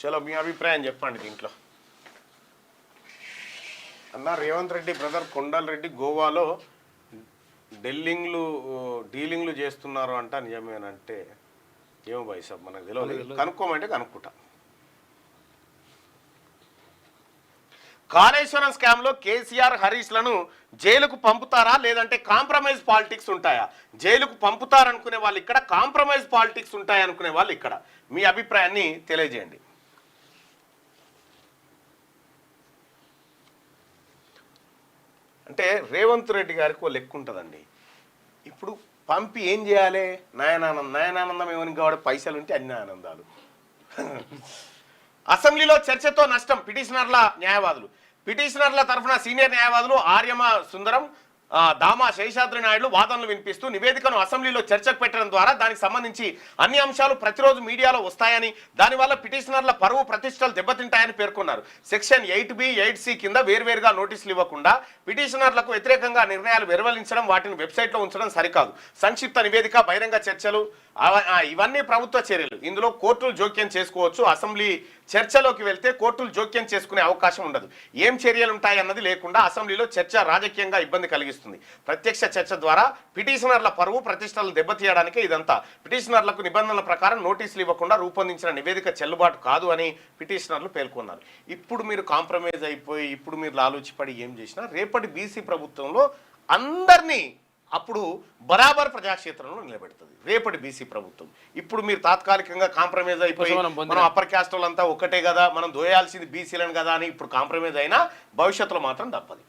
చలో మీ అభిప్రాయం చెప్పండి దీంట్లో. అన్న రేవంత్ రెడ్డి బ్రదర్ కొండలరెడ్డి గోవాలో డీలింగ్లు చేస్తున్నారు అంట, నిజమేనంటే ఏమో బాయ్ సాబ్ మనకు తెలియదు, కనుక్కోమంటే కనుక్కుంటా. కాళేశ్వరం స్కామ్లో కేసీఆర్ హరీష్లను జైలుకు పంపుతారా లేదంటే కాంప్రమైజ్ పాలిటిక్స్ ఉంటాయా? జైలుకు పంపుతారనుకునే వాళ్ళు ఇక్కడ, కాంప్రమైజ్ పాలిటిక్స్ ఉంటాయనుకునే వాళ్ళు ఇక్కడ. మీ అభిప్రాయాన్ని తెలియజేయండి. అంటే రేవంత్ రెడ్డి గారికి ఓ లెక్క ఉంటుందండి. ఇప్పుడు పంపి ఏం చేయాలి? నయనానందం ఏమని కావాలి, పైసలు ఉంటే అన్ని ఆనందాలు. అసెంబ్లీలో చర్చతో నష్టం పిటిషనర్ల తరఫున సీనియర్ న్యాయవాదులు ఆర్యమ సుందరం, దామా శేషాద్రి నాయుడు వాదనలు వినిపిస్తూ నివేదికను అసెంబ్లీలో చర్చకు పెట్టడం ద్వారా దానికి సంబంధించి అన్ని అంశాలు ప్రతిరోజు మీడియాలో వస్తాయని, దానివల్ల పిటిషనర్ల పరువు ప్రతిష్టలు దెబ్బతింటాయని పేర్కొన్నారు. సెక్షన్ 8B 8C కింద వేర్వేరుగా నోటీసులు ఇవ్వకుండా పిటిషనర్లకు వ్యతిరేకంగా నిర్ణయాలు వెలువరించడం, వాటిని వెబ్సైట్లో ఉంచడం సరికాదు. సంక్షిప్త నివేదిక, బహిరంగ చర్చలు ఇవన్నీ ప్రభుత్వ చర్యలు. ఇందులో కోర్టులు జోక్యం చేసుకోవచ్చు. అసెంబ్లీ చర్చలోకి వెళ్తే కోర్టులు జోక్యం చేసుకునే అవకాశం ఉండదు. ఏం చర్యలు ఉంటాయన్నది లేకుండా అసెంబ్లీలో చర్చ రాజకీయంగా ఇబ్బంది కలిగిస్తుంది. ప్రత్యక్ష చర్చ ద్వారా పిటిషనర్ల పరువు ప్రతిష్టలను దెబ్బతీయడానికే ఇదంతా. పిటిషనర్లకు నిబంధనల ప్రకారం నోటీసులు ఇవ్వకుండా రూపొందించిన నివేదిక చెల్లుబాటు కాదు అని పిటిషనర్లు పేర్కొన్నారు. ఇప్పుడు మీరు కాంప్రమైజ్ అయిపోయి ఇప్పుడు మీరు లాలూచిపడి ఏం చేసినా రేపటి బీసీ ప్రభుత్వంలో అందరినీ అప్పుడు బరాబర్ ప్రజాక్షేత్రంలో నిలబెడుతుంది రేపటి బీసీ ప్రభుత్వం. ఇప్పుడు మీరు తాత్కాలికంగా కాంప్రమైజ్ అయిపోయి మనం అప్పర్ క్యాస్ట్ వాళ్ళంతా ఒకటే కదా, మనం దోయాల్సింది బీసీలను కదా అని ఇప్పుడు కాంప్రమైజ్ అయినా భవిష్యత్తులో మాత్రం తప్పదు.